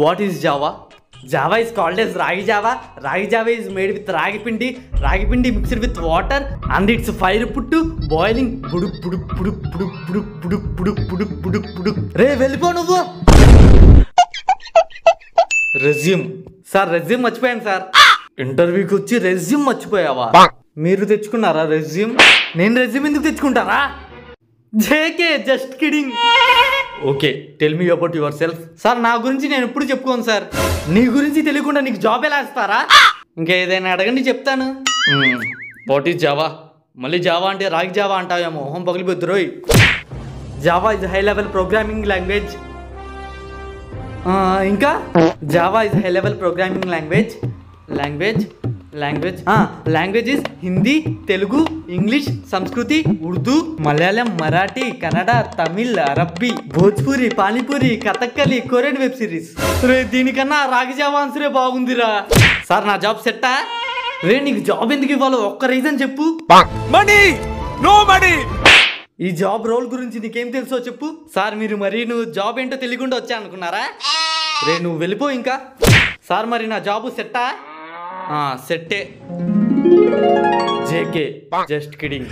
What is Java? Java is called as Ragi Java. Ragi Java is made with ragi pindi mixed with water, and it's fire put to boiling. Re వెళ్ళిపో నువ్వు. Resume sir, resume మర్చిపోయాను sir. ఇంటర్వ్యూకి వచ్చి resume మర్చిపోయావా? మీరు తెచ్చుకున్నారా resume? నేను resume ఎందుకు తెచ్చుకుంటారా? JK, just kidding. Okay, tell me about yourself. Sir, నా గురించి నేను ఎప్పుడు చెప్పుకోను సార్. నీ గురించి తెలియకుండా నీకు జాబ్ ఎలా ఇస్తారా? ఇంకా ఏదైనా అడగండి, చెప్తాను. What is Java? మళ్ళీ జావా అంటే రాగి జావా అంటావేమో, మొహం పగిలిపోద్దు రోయ్. Java is high level programming language. ఇంకా Java is high level programming language is Hindi, Telugu, English, సంస్కృతి, ఉర్దూ, మలయాళం, మరాఠీ, కన్నడ, తమిళ్, అరబ్బీ, Bhojpuri, panipuri, Kathakali, Korean web series. రే, దీనికన్నా రాగి జావా ఆన్సరే బాగుందిరా. సార్, నా జాబ్ సెట్టా? రే, నీకు జాబ్ ఎందుకు ఇవ్వాలో ఒక్క రీజన్ చెప్పు. ఈ జాబ్ రోల్ గురించి నీకేం తెలుసో చెప్పు. సార్, నువ్వు జాబ్ ఏంటో తెలియకుండా వచ్చా అనుకున్నారా? రే, నువ్వు వెళ్ళిపో ఇంకా. సార్, మరి నా జాబు సెట్టా? సెట్టే. JK, just kidding.